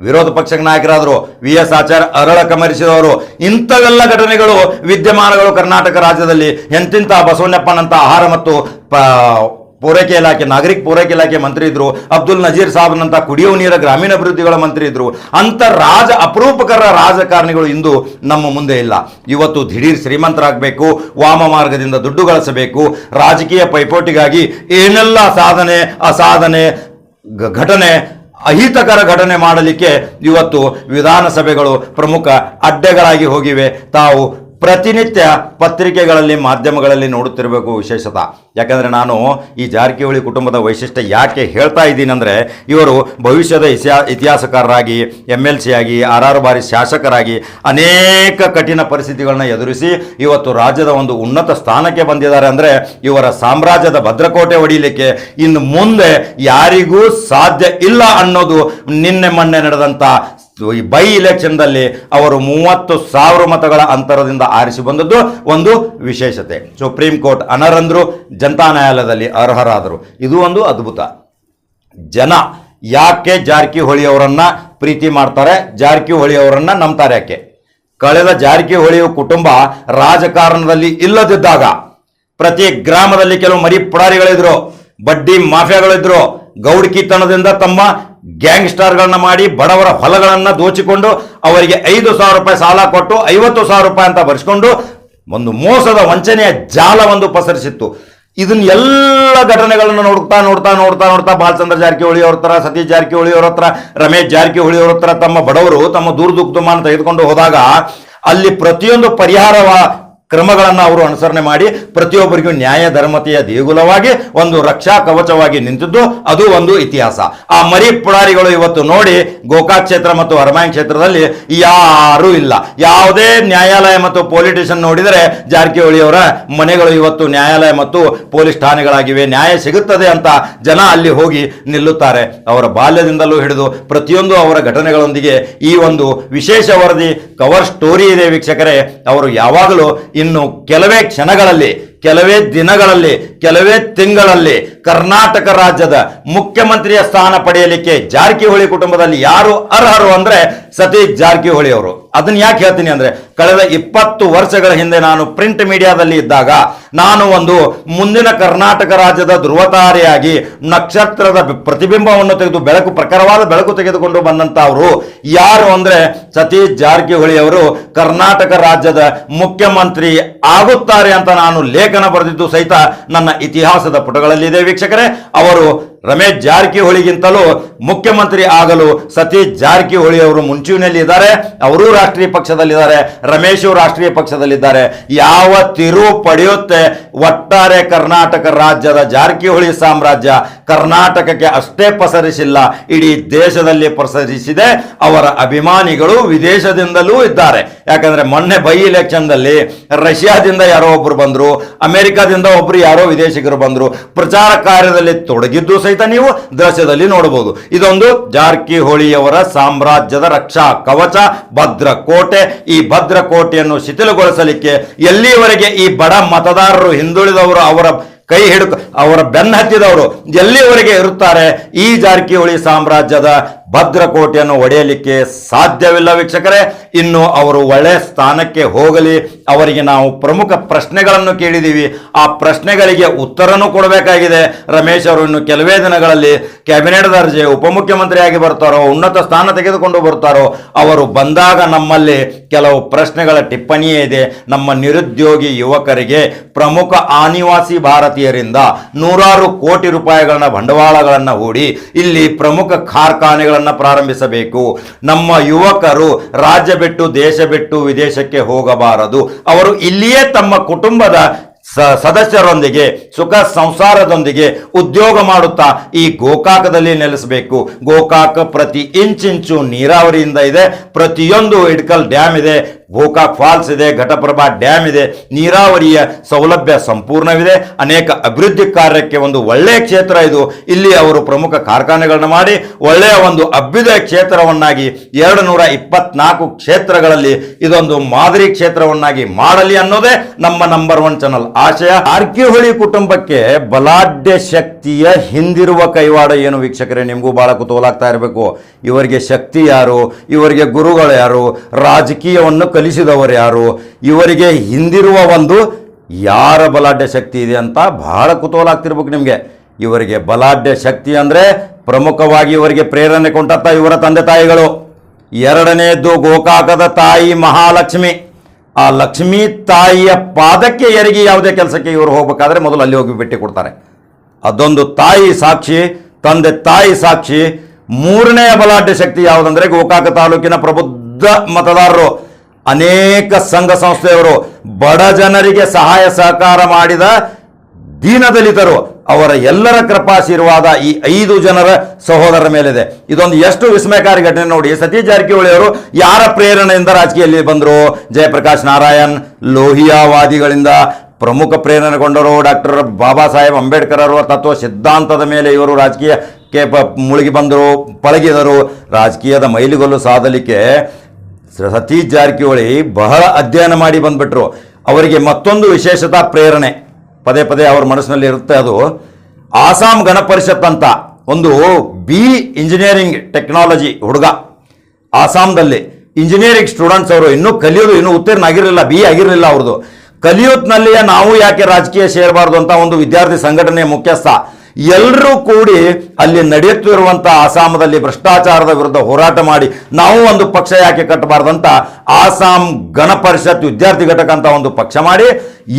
ವಿರೋಧ ಪಕ್ಷದ ನಾಯಕರಾದರು, VS ಆಚಾರ್ ಅರಳ ಕಮರಿಸಿದವರು. ಇಂಥವೆಲ್ಲ ಘಟನೆಗಳು ವಿದ್ಯಮಾನಗಳು ಕರ್ನಾಟಕ ರಾಜ್ಯದಲ್ಲಿ ಎಂತಿಂಥ ಬಸವಣ್ಣಪ್ಪನಂತ ಆಹಾರ ಮತ್ತು ಪೂರೈಕೆ ಇಲಾಖೆ, ನಾಗರಿಕ ಪೂರೈಕೆ ಇಲಾಖೆ ಮಂತ್ರಿ ಇದ್ರು, ಅಬ್ದುಲ್ ನಜೀರ್ ಸಾಬ್ನಂತ ಕುಡಿಯುವ ನೀರ ಗ್ರಾಮೀಣಾಭಿವೃದ್ಧಿಗಳ ಮಂತ್ರಿ ಇದ್ರು. ಅಂತ ಅಪರೂಪಕರ ರಾಜಕಾರಣಿಗಳು ಇಂದು ನಮ್ಮ ಮುಂದೆ ಇಲ್ಲ. ಇವತ್ತು ದಿಢೀರ್ ಶ್ರೀಮಂತರಾಗಬೇಕು, ವಾಮ ಮಾರ್ಗದಿಂದ ದುಡ್ಡು ಗಳಿಸಬೇಕು, ರಾಜಕೀಯ ಪೈಪೋಟಿಗಾಗಿ ಏನೆಲ್ಲ ಸಾಧನೆ ಅಸಾಧನೆ ಘಟನೆ ಅಹಿತಕರ ಘಟನೆ ಮಾಡಲಿಕ್ಕೆ ಇವತ್ತು ವಿಧಾನಸಭೆಗಳು ಪ್ರಮುಖ ಅಡ್ಡೆಗಳಾಗಿ ಹೋಗಿವೆ. ತಾವು ಪ್ರತಿನಿತ್ಯ ಪತ್ರಿಕೆಗಳಲ್ಲಿ ಮಾಧ್ಯಮಗಳಲ್ಲಿ ನೋಡುತ್ತಿರಬೇಕು ವಿಶೇಷತ. ಯಾಕಂದರೆ ನಾನು ಈ ಜಾರಕಿಹೊಳಿ ಕುಟುಂಬದ ವೈಶಿಷ್ಟ್ಯ ಯಾಕೆ ಹೇಳ್ತಾ ಇದ್ದೀನಿ ಅಂದರೆ, ಇವರು ಭವಿಷ್ಯದ ಇತಿಹಾಸಕಾರರಾಗಿ, MLC ಆಗಿ, 6 ಬಾರಿ ಶಾಸಕರಾಗಿ ಅನೇಕ ಕಠಿಣ ಪರಿಸ್ಥಿತಿಗಳನ್ನ ಎದುರಿಸಿ ಇವತ್ತು ರಾಜ್ಯದ ಒಂದು ಉನ್ನತ ಸ್ಥಾನಕ್ಕೆ ಬಂದಿದ್ದಾರೆ. ಅಂದರೆ ಇವರ ಸಾಮ್ರಾಜ್ಯದ ಭದ್ರಕೋಟೆ ಹೊಡೆಯಲಿಕ್ಕೆ ಇನ್ನು ಮುಂದೆ ಯಾರಿಗೂ ಸಾಧ್ಯ ಇಲ್ಲ ಅನ್ನೋದು ನಿನ್ನೆ ಮೊನ್ನೆ ನಡೆದಂಥ ಈ ಬೈ ಇಲೆಕ್ಷನ್ದಲ್ಲಿ ಅವರು 30,000 ಮತಗಳ ಅಂತರದಿಂದ ಆರಿಸಿ ಬಂದದ್ದು ಒಂದು ವಿಶೇಷತೆ. ಸುಪ್ರೀಂ ಕೋರ್ಟ್ ಅನರ್ಹರು, ಜನತಾ ನ್ಯಾಯಾಲಯದಲ್ಲಿ ಅರ್ಹರಾದರು. ಇದು ಒಂದು ಅದ್ಭುತ. ಜನ ಯಾಕೆ ಜಾರಕಿಹೊಳಿ ಅವರನ್ನ ಪ್ರೀತಿ ಮಾಡ್ತಾರೆ, ಜಾರಕಿಹೊಳಿ ಅವರನ್ನ ನಂಬ್ತಾರೆ ಯಾಕೆ? ಕಳೆದ ಜಾರಕಿಹೊಳಿ ಕುಟುಂಬ ರಾಜಕಾರಣದಲ್ಲಿ ಇಲ್ಲದಿದ್ದಾಗ ಪ್ರತಿ ಗ್ರಾಮದಲ್ಲಿ ಕೆಲವು ಮರಿ ಪುಡಾರಿಗಳಿದ್ರು, ಬಡ್ಡಿ ಮಾಫಿಯಾಗಳಿದ್ರು. ಗೌಡ್ಕಿತನದಿಂದ ತಮ್ಮ ಗ್ಯಾಂಗ್ಸ್ಟರ್ಗಳನ್ನ ಮಾಡಿ ಬಡವರ ಹೊಲಗಳನ್ನು ದೋಚಿಕೊಂಡು ಅವರಿಗೆ 5,000 ರೂಪಾಯಿ ಸಾಲ ಕೊಟ್ಟು 50,000 ರೂಪಾಯಿ ಅಂತ ಬರ್ಸ್ಕೊಂಡು ಒಂದು ಮೋಸದ ವಂಚನೆಯ ಜಾಲ ಒಂದು ಪಸರಿಸಿತ್ತು. ಇದನ್ನ ಎಲ್ಲ ಘಟನೆಗಳನ್ನು ನೋಡ್ತಾ ನೋಡ್ತಾ ನೋಡ್ತಾ ನೋಡ್ತಾ ಬಾಲಚಂದ್ರ ಜಾರಕಿಹೊಳಿ ಅವ್ರ ಹತ್ರ, ಸತೀಶ್ ಜಾರಕಿಹೊಳಿ ಅವ್ರ ಹತ್ರ, ರಮೇಶ್ ಜಾರಕಿಹೊಳಿ ಅವ್ರ ಹತ್ರ ತಮ್ಮ ಬಡವರು ತಮ್ಮ ದುರ್ದುಗ್ಧಮಾನ ತೆಗೆದುಕೊಂಡು ಹೋದಾಗ ಅಲ್ಲಿ ಪ್ರತಿಯೊಂದು ಪರಿಹಾರ ಕ್ರಮಗಳನ್ನು ಅವರು ಅನುಸರಣೆ ಮಾಡಿ ಪ್ರತಿಯೊಬ್ಬರಿಗೂ ನ್ಯಾಯ ಧರ್ಮತೆಯ ದೇಗುಲವಾಗಿ ಒಂದು ರಕ್ಷಾ ಕವಚವಾಗಿ ನಿಂತಿದ್ದು ಅದು ಒಂದು ಇತಿಹಾಸ. ಆ ಮರಿ ಪುಡಾರಿಗಳು ಇವತ್ತು ನೋಡಿ ಗೋಕಾಕ್ ಕ್ಷೇತ್ರ ಮತ್ತು ಅರಮಾಯನ್ ಕ್ಷೇತ್ರದಲ್ಲಿ ಯಾರೂ ಇಲ್ಲ. ಯಾವುದೇ ನ್ಯಾಯಾಲಯ ಮತ್ತು ಪೊಲೀಸ್ ಸ್ಟೇಷನ್ ನೋಡಿದರೆ ಜಾರಕಿಹೊಳಿ ಅವರ ಮನೆಗಳು ಇವತ್ತು ನ್ಯಾಯಾಲಯ ಮತ್ತು ಪೊಲೀಸ್ ಠಾಣೆಗಳಾಗಿವೆ. ನ್ಯಾಯ ಸಿಗುತ್ತದೆ ಅಂತ ಜನ ಅಲ್ಲಿ ಹೋಗಿ ನಿಲ್ಲುತ್ತಾರೆ. ಅವರ ಬಾಲ್ಯದಿಂದಲೂ ಹಿಡಿದು ಪ್ರತಿಯೊಂದು ಅವರ ಘಟನೆಗಳೊಂದಿಗೆ ಈ ಒಂದು ವಿಶೇಷ ವರದಿ ಕವರ್ ಸ್ಟೋರಿ ಇದೆ ವೀಕ್ಷಕರೇ. ಅವರು ಯಾವಾಗಲೂ ಇನ್ನು ಕೆಲವೇ ಕ್ಷಣಗಳಲ್ಲಿ, ಕೆಲವೇ ದಿನಗಳಲ್ಲಿ, ಕೆಲವೇ ತಿಂಗಳಲ್ಲಿ ಕರ್ನಾಟಕ ರಾಜ್ಯದ ಮುಖ್ಯಮಂತ್ರಿಯ ಸ್ಥಾನ ಪಡೆಯಲಿಕ್ಕೆ ಜಾರಕಿಹೊಳಿ ಕುಟುಂಬದಲ್ಲಿ ಯಾರು ಅರ್ಹರು ಅಂದ್ರೆ ಸತೀಶ್ ಜಾರಕಿಹೊಳಿ ಅವರು. ಅದನ್ನ ಯಾಕೆ ಹೇಳ್ತೀನಿ ಅಂದ್ರೆ, ಕಳೆದ 20 ವರ್ಷಗಳ ಹಿಂದೆ ನಾನು ಪ್ರಿಂಟ್ ಮೀಡಿಯಾದಲ್ಲಿ ಇದ್ದಾಗ ನಾನು ಒಂದು ಮುಂದಿನ ಕರ್ನಾಟಕ ರಾಜ್ಯದ ಧ್ರುವತಾರೆಯಾಗಿ ನಕ್ಷತ್ರದ ಪ್ರತಿಬಿಂಬವನ್ನು ತೆಗೆದು ಪ್ರಖರವಾದ ಬೆಳಕು ತೆಗೆದುಕೊಂಡು ಬಂದಂತ ಅವರು ಯಾರು ಅಂದ್ರೆ ಸತೀಶ್ ಜಾರಕಿಹೊಳಿ ಅವರು ಕರ್ನಾಟಕ ರಾಜ್ಯದ ಮುಖ್ಯಮಂತ್ರಿ ಆಗುತ್ತಾರೆ ಅಂತ ನಾನು ಲೇಖನ ಬರೆದಿದ್ದು ಸಹಿತ ನನ್ನ ಇತಿಹಾಸದ ಪುಟಗಳಲ್ಲಿದೆ ವೀಕ್ಷಕರೇ. ಅವರು ರಮೇಶ್ ಜಾರಕಿಹೊಳಿಗಿಂತಲೂ ಮುಖ್ಯಮಂತ್ರಿ ಆಗಲು ಸತೀಶ್ ಜಾರಕಿಹೊಳಿ ಅವರು ಮುಂಚೂಣಿಯಲ್ಲಿ ಇದ್ದಾರೆ. ಅವರೂ ರಾಷ್ಟ್ರೀಯ ಪಕ್ಷದಲ್ಲಿದ್ದಾರೆ, ರಮೇಶ್ ರಾಷ್ಟ್ರೀಯ ಪಕ್ಷದಲ್ಲಿದ್ದಾರೆ. ಯಾವ ತಿರುವು ಪಡೆಯುತ್ತೆ ಒಟ್ಟಾರೆ ಕರ್ನಾಟಕ ರಾಜ್ಯದ ಜಾರಕಿಹೊಳಿ ಸಾಮ್ರಾಜ್ಯ ಕರ್ನಾಟಕಕ್ಕೆ ಅಷ್ಟೇ ಪಸರಿಸಿಲ್ಲ, ಇಡೀ ದೇಶದಲ್ಲಿ ಪಸರಿಸಿದೆ. ಅವರ ಅಭಿಮಾನಿಗಳು ವಿದೇಶದಿಂದಲೂ ಇದ್ದಾರೆ. ಯಾಕಂದ್ರೆ ಮೊನ್ನೆ ಬೈ ಇಲೆಕ್ಷನ್ದಲ್ಲಿ ರಷ್ಯಾದಿಂದ ಯಾರೋ ಒಬ್ರು ಬಂದ್ರು, ಅಮೆರಿಕಾದಿಂದ ಒಬ್ರು ಯಾರೋ ವಿದೇಶಿಗರು ಬಂದ್ರು. ಪ್ರಚಾರ ಕಾರ್ಯದಲ್ಲಿ ತೊಡಗಿದ್ದು ಸಹಿತ ನೀವು ದೃಶ್ಯದಲ್ಲಿ ನೋಡಬಹುದು. ಇದೊಂದು ಜಾರಕಿಹೊಳಿಯವರ ಸಾಮ್ರಾಜ್ಯದ ರಕ್ಷಾ ಕವಚ, ಭದ್ರಕೋಟೆ. ಈ ಭದ್ರಕೋಟೆಯನ್ನು ಶಿಥಿಲಗೊಳಿಸಲಿಕ್ಕೆ ಎಲ್ಲಿಯವರೆಗೆ ಈ ಬಡ ಮತದಾರರು, ಹಿಂದುಳಿದವರು, ಅವರ ಬೆನ್ನ ಹತ್ತಿದವರು ಎಲ್ಲಿಯವರೆಗೆ ಇರುತ್ತಾರೆ, ಈ ಜಾರಕಿಹೊಳಿ ಸಾಮ್ರಾಜ್ಯದ ಭದ್ರಕೋಟೆಯನ್ನು ಒಡೆಯಲಿಕ್ಕೆ ಸಾಧ್ಯವಿಲ್ಲ ವೀಕ್ಷಕರೇ. ಇನ್ನು ಅವರು ಒಳ್ಳೆಯ ಸ್ಥಾನಕ್ಕೆ ಹೋಗಲಿ. ಅವರಿಗೆ ನಾವು ಪ್ರಮುಖ ಪ್ರಶ್ನೆಗಳನ್ನು ಕೇಳಿದ್ದೀವಿ, ಆ ಪ್ರಶ್ನೆಗಳಿಗೆ ಉತ್ತರನೂ ಕೊಡಬೇಕಾಗಿದೆ. ರಮೇಶ್ ಅವರು ಇನ್ನು ಕೆಲವೇ ದಿನಗಳಲ್ಲಿ ಕ್ಯಾಬಿನೆಟ್ ದರ್ಜೆ ಉಪಮುಖ್ಯಮಂತ್ರಿಯಾಗಿ ಬರ್ತಾರೋ, ಉನ್ನತ ಸ್ಥಾನ ತೆಗೆದುಕೊಂಡು ಬರ್ತಾರೋ, ಅವರು ಬಂದಾಗ ನಮ್ಮಲ್ಲಿ ಕೆಲವು ಪ್ರಶ್ನೆಗಳ ಟಿಪ್ಪಣಿಯೇ ಇದೆ. ನಮ್ಮ ನಿರುದ್ಯೋಗಿ ಯುವಕರಿಗೆ, ಪ್ರಮುಖ ಆನಿವಾಸಿ ಭಾರತೀಯರಿಂದ ನೂರಾರು ಕೋಟಿ ರೂಪಾಯಿಗಳನ್ನ ಬಂಡವಾಳಗಳನ್ನು ಹೂಡಿ ಇಲ್ಲಿ ಪ್ರಮುಖ ಕಾರ್ಖಾನೆಗಳನ್ನು ಪ್ರಾರಂಭಿಸಬೇಕು. ನಮ್ಮ ಯುವಕರು ರಾಜ್ಯ ಬಿಟ್ಟು, ದೇಶ ಬಿಟ್ಟು ವಿದೇಶಕ್ಕೆ ಹೋಗಬಾರದು. ಅವರು ಇಲ್ಲಿಯೇ ತಮ್ಮ ಕುಟುಂಬದ ಸದಸ್ಯರೊಂದಿಗೆ ಸುಖ ಸಂಸಾರದೊಂದಿಗೆ ಉದ್ಯೋಗ ಮಾಡುತ್ತಾ ಈ ಗೋಕಾಕದಲ್ಲಿ ನೆಲೆಸಬೇಕು. ಗೋಕಾಕ ಪ್ರತಿ ಇಂಚಿಂಚು ನೀರಾವರಿಯಿಂದ ಇದೆ. ಪ್ರತಿಯೊಂದು ಇಡ್ಕಲ್ ಡ್ಯಾಮ್ ಇದೆ, ಗೋಕಾಕ್ ಫಾಲ್ಸ್ ಇದೆ, ಘಟಪ್ರಭಾ ಡ್ಯಾಮ್ ಇದೆ. ನೀರಾವರಿಯ ಸೌಲಭ್ಯ ಸಂಪೂರ್ಣವಿದೆ. ಅನೇಕ ಅಭಿವೃದ್ಧಿ ಕಾರ್ಯಕ್ಕೆ ಒಂದು ಒಳ್ಳೆಯ ಕ್ಷೇತ್ರ ಇದು. ಇಲ್ಲಿ ಅವರು ಪ್ರಮುಖ ಕಾರ್ಖಾನೆಗಳನ್ನು ಮಾಡಿ ಒಳ್ಳೆಯ ಒಂದು ಅಭ್ಯುದಯ ಕ್ಷೇತ್ರವನ್ನಾಗಿ 224 ಕ್ಷೇತ್ರಗಳಲ್ಲಿ ಇದೊಂದು ಮಾದರಿ ಕ್ಷೇತ್ರವನ್ನಾಗಿ ಮಾಡಲಿ ಅನ್ನೋದೇ ನಮ್ಮ ನಂಬರ್ 1 ಚಾನಲ್ ಆಶಯ. ಜಾರಕಿಹೊಳಿ ಕುಟುಂಬಕ್ಕೆ ಬಲಾಢ್ಯ ಶಕ್ತಿಯ ಹಿಂದಿರುವ ಕೈವಾಡ ಏನು ವೀಕ್ಷಕರೇ? ನಿಮಗೂ ಬಹಳ ಕುತೂಹಲ ಆಗ್ತಾ ಇರಬೇಕು. ಇವರಿಗೆ ಶಕ್ತಿ ಯಾರು? ಇವರಿಗೆ ಗುರುಗಳು ಯಾರು? ರಾಜಕೀಯವನ್ನು ಕಲಿಸಿದವರು ಯಾರು? ಇವರಿಗೆ ಹಿಂದಿರುವ ಒಂದು ಯಾರ ಬಲಾಢ್ಯ ಶಕ್ತಿ ಇದೆ ಅಂತ ಬಹಳ ಕುತೂಹಲ ಆಗ್ತಿರ್ಬೇಕು ನಿಮಗೆ. ಇವರಿಗೆ ಬಲಾಢ್ಯ ಶಕ್ತಿ ಅಂದರೆ ಪ್ರಮುಖವಾಗಿ ಇವರಿಗೆ ಪ್ರೇರಣೆ ಕೊಂಡಂತ ಇವರ ತಂದೆ ತಾಯಿಗಳು. ಎರಡನೆಯದ್ದು ಗೋಕಾಕದ ತಾಯಿ ಮಹಾಲಕ್ಷ್ಮಿ. ಆ ಲಕ್ಷ್ಮೀ ತಾಯಿಯ ಪಾದಕ್ಕೆ ಎರಗಿ ಯಾವುದೇ ಕೆಲಸಕ್ಕೆ ಇವರು ಹೋಗಬೇಕಾದ್ರೆ ಮೊದಲು ಅಲ್ಲಿ ಹೋಗಿ ಭೇಟಿ ಕೊಡ್ತಾರೆ. ಅದೊಂದು ತಾಯಿ ಸಾಕ್ಷಿ, ತಂದೆ ತಾಯಿ ಸಾಕ್ಷಿ. ಮೂರನೆಯ ಬಲಾಢ್ಯ ಶಕ್ತಿ ಯಾವುದಂದ್ರೆ ಗೋಕಾಕ ತಾಲೂಕಿನ ಪ್ರಬುದ್ಧ ಮತದಾರರು, ಅನೇಕ ಸಂಘ ಸಂಸ್ಥೆಯವರು, ಬಡ ಜನರಿಗೆ ಸಹಾಯ ಸಹಕಾರ ಮಾಡಿದ ದೀನದಲಿತರು, ಅವರ ಎಲ್ಲರ ಕೃಪಾಶೀರ್ವಾದ ಈ 5 ಜನರ ಸಹೋದರರ ಮೇಲಿದೆ. ಇದೊಂದು ಎಷ್ಟು ವಿಸ್ಮಯಕಾರಿ ಘಟನೆ ನೋಡಿ. ಸತೀಶ್ ಜಾರಕಿಹೊಳಿ ಅವರು ಯಾರ ಪ್ರೇರಣೆಯಿಂದ ರಾಜಕೀಯದಲ್ಲಿ ಬಂದರು? ಜಯಪ್ರಕಾಶ್ ನಾರಾಯಣ್, ಲೋಹಿಯಾವಾದಿಗಳಿಂದ ಪ್ರಮುಖ ಪ್ರೇರಣೆಗೊಂಡರು. ಡಾಕ್ಟರ್ ಬಾಬಾ ಸಾಹೇಬ್ ಅಂಬೇಡ್ಕರ್ ಅವರ ತತ್ವ ಸಿದ್ಧಾಂತದ ಮೇಲೆ ಇವರು ರಾಜಕೀಯಕ್ಕೆ ಮುಳುಗಿ ಬಂದರು, ಪಳಗಿದರು. ರಾಜಕೀಯದ ಮೈಲಿಗಲ್ಲು ಸಾಧಲಿಕ್ಕೆ ಸತೀಶ್ ಜಾರಕಿಹೊಳಿ ಬಹಳ ಅಧ್ಯಯನ ಮಾಡಿ ಬಂದ್ಬಿಟ್ರು. ಅವರಿಗೆ ಮತ್ತೊಂದು ವಿಶೇಷತಾ ಪ್ರೇರಣೆ ಪದೇ ಪದೇ ಅವರ ಮನಸ್ಸಿನಲ್ಲಿ ಇರುತ್ತೆ. ಅದು ಆಸಾಂ ಗಣಪರಿಷತ್ ಅಂತ ಒಂದು ಇಂಜಿನಿಯರಿಂಗ್ ಟೆಕ್ನಾಲಜಿ ಹುಡುಗ, ಆಸಾಂದಲ್ಲಿ ಇಂಜಿನಿಯರಿಂಗ್ ಸ್ಟೂಡೆಂಟ್ಸ್ ಅವರು ಇನ್ನೂ ಕಲಿಯೋದು, ಇನ್ನೂ ಉತ್ತೀರ್ಣ ಆಗಿರಲಿಲ್ಲ, ಆಗಿರಲಿಲ್ಲ ಅವ್ರದ್ದು. ಕಲಿಯೋದ್ನಲ್ಲಿಯೇ ನಾವು ಯಾಕೆ ರಾಜಕೀಯ ಸೇರಬಾರ್ದು ಅಂತ ಒಂದು ವಿದ್ಯಾರ್ಥಿ ಸಂಘಟನೆಯ ಮುಖ್ಯಸ್ಥ ಎಲ್ಲರೂ ಕೂಡಿ ಅಲ್ಲಿ ನಡೆಯುತ್ತಿರುವಂಥ ಆಸಾಮದಲ್ಲಿ ಭ್ರಷ್ಟಾಚಾರದ ವಿರುದ್ಧ ಹೋರಾಟ ಮಾಡಿ ನಾವು ಒಂದು ಪಕ್ಷ ಯಾಕೆ ಕಟ್ಟಬಾರ್ದಂತ ಆಸಾಂ ಗಣಪರಿಷತ್ ವಿದ್ಯಾರ್ಥಿ ಘಟಕ ಅಂತ ಒಂದು ಪಕ್ಷ ಮಾಡಿ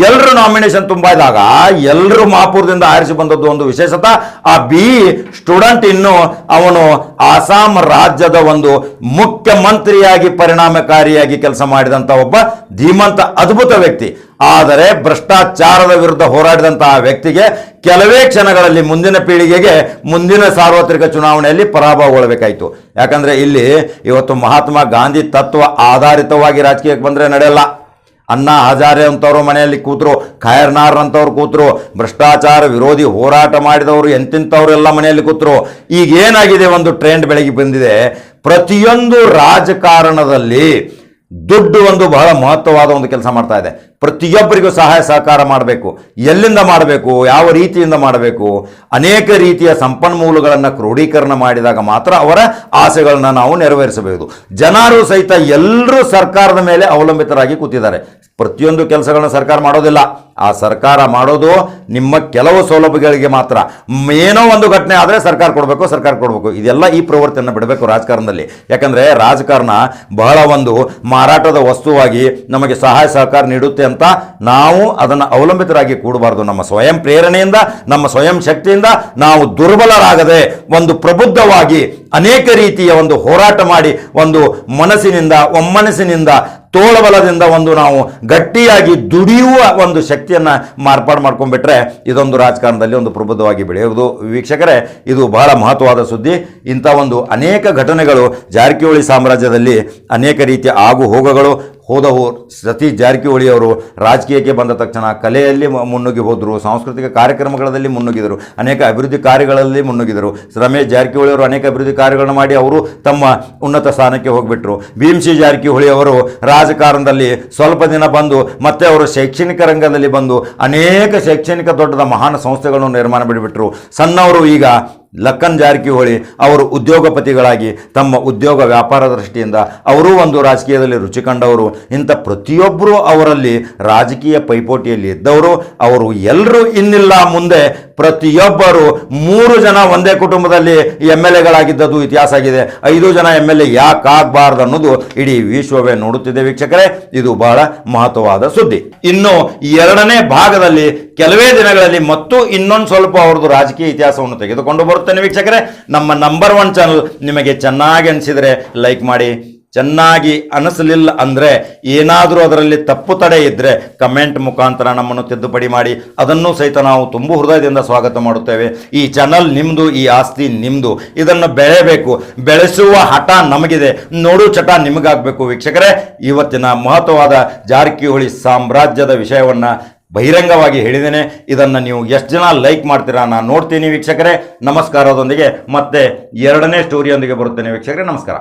ಎಲ್ಲರೂ ನಾಮಿನೇಷನ್ ತುಂಬಿದಾಗ ಎಲ್ಲರೂ ಮಹಾಪುರದಿಂದ ಆರಿಸಿ ಬಂದದ್ದು ಒಂದು ವಿಶೇಷತೆ. ಆ ಸ್ಟೂಡೆಂಟ್ ಇನ್ನು ಅವನು ಆಸಾಂ ರಾಜ್ಯದ ಒಂದು ಮುಖ್ಯಮಂತ್ರಿಯಾಗಿ ಪರಿಣಾಮಕಾರಿಯಾಗಿ ಕೆಲಸ ಮಾಡಿದಂಥ ಒಬ್ಬ ಧೀಮಂತ ಅದ್ಭುತ ವ್ಯಕ್ತಿ. ಆದರೆ ಭ್ರಷ್ಟಾಚಾರದ ವಿರುದ್ಧ ಹೋರಾಡಿದಂತಹ ವ್ಯಕ್ತಿಗೆ ಕೆಲವೇ ಕ್ಷಣಗಳಲ್ಲಿ ಮುಂದಿನ ಪೀಳಿಗೆಗೆ ಮುಂದಿನ ಸಾರ್ವತ್ರಿಕ ಚುನಾವಣೆಯಲ್ಲಿ ಪರಾಭವಗೊಳ್ಳಬೇಕಾಯಿತು. ಯಾಕಂದ್ರೆ ಇಲ್ಲಿ ಇವತ್ತು ಮಹಾತ್ಮ ಗಾಂಧಿ ತತ್ವ ಆಧಾರಿತವಾಗಿ ರಾಜಕೀಯಕ್ಕೆ ಬಂದರೆ ನಡೆಯಲ್ಲ. ಅಣ್ಣಾ ಹಜಾರೆ ಅಂತವರು ಮನೆಯಲ್ಲಿ ಕೂತರು, ಖೈರ್ನಾರ್ ಅಂತವ್ರು ಕೂತರು, ಭ್ರಷ್ಟಾಚಾರ ವಿರೋಧಿ ಹೋರಾಟ ಮಾಡಿದವರು ಎಂತಿಂಥವರೆಲ್ಲ ಮನೆಯಲ್ಲಿ ಕೂತರು. ಈಗ ಏನಾಗಿದೆ, ಒಂದು ಟ್ರೆಂಡ್ ಬೆಳಗ್ಗೆ ಬಂದಿದೆ. ಪ್ರತಿಯೊಂದು ರಾಜಕಾರಣದಲ್ಲಿ ದುಡ್ಡು ಒಂದು ಬಹಳ ಮಹತ್ವವಾದ ಒಂದು ಕೆಲಸ ಮಾಡ್ತಾ ಇದೆ. ಪ್ರತಿಯೊಬ್ಬರಿಗೂ ಸಹಾಯ ಸಹಕಾರ ಮಾಡಬೇಕು. ಎಲ್ಲಿಂದ ಮಾಡಬೇಕು, ಯಾವ ರೀತಿಯಿಂದ ಮಾಡಬೇಕು, ಅನೇಕ ರೀತಿಯ ಸಂಪನ್ಮೂಲಗಳನ್ನು ಕ್ರೋಢೀಕರಣ ಮಾಡಿದಾಗ ಮಾತ್ರ ಅವರ ಆಸೆಗಳನ್ನ ನಾವು ನೆರವೇರಿಸಬಹುದು. ಜನರು ಸಹಿತ ಎಲ್ಲರೂ ಸರ್ಕಾರದ ಮೇಲೆ ಅವಲಂಬಿತರಾಗಿ ಕೂತಿದ್ದಾರೆ. ಪ್ರತಿಯೊಂದು ಕೆಲಸಗಳನ್ನ ಸರ್ಕಾರ ಮಾಡೋದಿಲ್ಲ. ಆ ಸರ್ಕಾರ ಮಾಡೋದು ನಿಮ್ಮ ಕೆಲವು ಸೌಲಭ್ಯಗಳಿಗೆ ಮಾತ್ರ. ಏನೋ ಒಂದು ಘಟನೆ ಆದರೆ ಸರ್ಕಾರ ಕೊಡಬೇಕು ಇದೆಲ್ಲ ಈ ಪ್ರವೃತ್ತಿಯನ್ನು ಬಿಡಬೇಕು ರಾಜಕಾರಣದಲ್ಲಿ. ಯಾಕಂದರೆ ರಾಜಕಾರಣ ಬಹಳ ಒಂದು ಮಾರಾಟದ ವಸ್ತುವಾಗಿ ನಮಗೆ ಸಹಾಯ ಸಹಕಾರ ನೀಡುತ್ತೆ ಅಂತ ನಾವು ಅದನ್ನು ಅವಲಂಬಿತರಾಗಿ ಕೂಡಬಾರ್ದು. ನಮ್ಮ ಸ್ವಯಂ ಪ್ರೇರಣೆಯಿಂದ, ನಮ್ಮ ಸ್ವಯಂ ಶಕ್ತಿಯಿಂದ ನಾವು ದುರ್ಬಲರಾಗದೆ ಒಂದು ಪ್ರಬುದ್ಧವಾಗಿ ಅನೇಕ ರೀತಿಯ ಒಂದು ಹೋರಾಟ ಮಾಡಿ ಒಂದು ಮನಸ್ಸಿನಿಂದ, ಒಮ್ಮನಸ್ಸಿನಿಂದ, ತೋಳಬಲದಿಂದ ಒಂದು ನಾವು ಗಟ್ಟಿಯಾಗಿ ದುಡಿಯುವ ಒಂದು ಶಕ್ತಿಯನ್ನು ಮಾರ್ಪಾಡು ಮಾಡ್ಕೊಂಡ್ಬಿಟ್ರೆ ಇದೊಂದು ರಾಜಕಾರಣದಲ್ಲಿ ಒಂದು ಪ್ರಬುದ್ಧವಾಗಿ ಬೆಳೆಯುವುದು. ವೀಕ್ಷಕರೇ, ಇದು ಬಹಳ ಮಹತ್ವವಾದ ಸುದ್ದಿ. ಇಂಥ ಒಂದು ಅನೇಕ ಘಟನೆಗಳು ಜಾರಕಿಹೊಳಿ ಸಾಮ್ರಾಜ್ಯದಲ್ಲಿ ಅನೇಕ ರೀತಿಯ ಆಗು ಹೋಗಗಳು ಹೋದವು. ಸತೀಶ್ ಜಾರಕಿಹೊಳಿ ಅವರು ರಾಜಕೀಯಕ್ಕೆ ಬಂದ ತಕ್ಷಣ ಕಲೆಯಲ್ಲಿ ಮುನ್ನುಗ್ಗಿ ಹೋದರು, ಸಾಂಸ್ಕೃತಿಕ ಕಾರ್ಯಕ್ರಮಗಳಲ್ಲಿ ಮುನ್ನುಗ್ಗಿದರು, ಅನೇಕ ಅಭಿವೃದ್ಧಿ ಕಾರ್ಯಗಳಲ್ಲಿ ಮುನ್ನುಗ್ಗಿದರು. ರಮೇಶ್ ಜಾರಕಿಹೊಳಿ ಅವರು ಅನೇಕ ಅಭಿವೃದ್ಧಿ ಕಾರ್ಯಗಳನ್ನು ಮಾಡಿ ಅವರು ತಮ್ಮ ಉನ್ನತ ಸ್ಥಾನಕ್ಕೆ ಹೋಗಿಬಿಟ್ರು. ಭೀಮ್ಸಿ ಜಾರಕಿಹೊಳಿ ಅವರು ರಾಜಕಾರಣದಲ್ಲಿ ಸ್ವಲ್ಪ ದಿನ ಬಂದು ಮತ್ತೆ ಅವರು ಶೈಕ್ಷಣಿಕ ರಂಗದಲ್ಲಿ ಬಂದು ಅನೇಕ ಶೈಕ್ಷಣಿಕ ದೊಡ್ಡದ ಮಹಾನ್ ಸಂಸ್ಥೆಗಳನ್ನು ನಿರ್ಮಾಣ ಮಾಡಿಬಿಟ್ರು. ಸಣ್ಣವರು ಈಗ ಲಖನ್ ಜಾರಕಿಹೊಳಿ ಅವರು ಉದ್ಯೋಗಪತಿಗಳಾಗಿ ತಮ್ಮ ಉದ್ಯೋಗ ವ್ಯಾಪಾರ ದೃಷ್ಟಿಯಿಂದ ಅವರೂ ಒಂದು ರಾಜಕೀಯದಲ್ಲಿ ರುಚಿ ಕಂಡವರು. ಇಂಥ ಪ್ರತಿಯೊಬ್ಬರು ಅವರಲ್ಲಿ ರಾಜಕೀಯ ಪೈಪೋಟಿಯಲ್ಲಿ ಇದ್ದವರು. ಅವರು ಎಲ್ಲರೂ ಇನ್ನಿಲ್ಲ, ಮುಂದೆ ಪ್ರತಿಯೊಬ್ಬರು 3 ಜನ ಒಂದೇ ಕುಟುಂಬದಲ್ಲಿ MLAಗಳಾಗಿದ್ದದ್ದು ಇತಿಹಾಸ ಆಗಿದೆ. 5 ಜನ MLA ಯಾಕೆ ಆಗಬಾರ್ದು ಅನ್ನೋದು ಇಡೀ ವಿಶ್ವವೇ ನೋಡುತ್ತಿದೆ. ವೀಕ್ಷಕರೇ, ಇದು ಬಹಳ ಮಹತ್ವವಾದ ಸುದ್ದಿ. ಇನ್ನು 2ನೇ ಭಾಗದಲ್ಲಿ ಕೆಲವೇ ದಿನಗಳಲ್ಲಿ ಮತ್ತು ಇನ್ನೊಂದು ಸ್ವಲ್ಪ ಅವರದ್ದು ರಾಜಕೀಯ ಇತಿಹಾಸವನ್ನು ತೆಗೆದುಕೊಂಡು ಬರುತ್ತೇನೆ. ವೀಕ್ಷಕರೇ, ನಮ್ಮ ನಂಬರ್ 1 ಚಾನಲ್ ನಿಮಗೆ ಚೆನ್ನಾಗಿ ಅನಿಸಿದರೆ ಲೈಕ್ ಮಾಡಿ. ಚೆನ್ನಾಗಿ ಅನಿಸಲಿಲ್ಲ ಅಂದರೆ, ಏನಾದರೂ ಅದರಲ್ಲಿ ತಪ್ಪು ತಡೆ ಇದ್ದರೆ ಕಮೆಂಟ್ ಮುಖಾಂತರ ನಮ್ಮನ್ನು ತಿದ್ದುಪಡಿ ಮಾಡಿ. ಅದನ್ನು ಸಹಿತ ನಾವು ತುಂಬ ಹೃದಯದಿಂದ ಸ್ವಾಗತ ಮಾಡುತ್ತೇವೆ. ಈ ಚಾನಲ್ ನಿಮ್ಮದು, ಈ ಆಸ್ತಿ ನಿಮ್ಮದು. ಇದನ್ನು ಬೆಳೆಯಬೇಕು, ಬೆಳೆಸುವ ಹಠ ನಮಗಿದೆ, ನೋಡು ಚಟ ನಿಮಗಾಗಬೇಕು. ವೀಕ್ಷಕರೇ, ಇವತ್ತಿನ ಮಹತ್ವವಾದ ಜಾರಕಿಹೊಳಿ ಸಾಮ್ರಾಜ್ಯದ ವಿಷಯವನ್ನು ಬಹಿರಂಗವಾಗಿ ಹೇಳಿದ್ದೇನೆ. ಇದನ್ನು ನೀವು ಎಷ್ಟು ಜನ ಲೈಕ್ ಮಾಡ್ತೀರಾ ನಾನು ನೋಡ್ತೀನಿ. ವೀಕ್ಷಕರೇ, ನಮಸ್ಕಾರದೊಂದಿಗೆ ಮತ್ತೆ 2ನೇ ಸ್ಟೋರಿಯೊಂದಿಗೆ ಬರುತ್ತೇನೆ. ವೀಕ್ಷಕರೇ, ನಮಸ್ಕಾರ.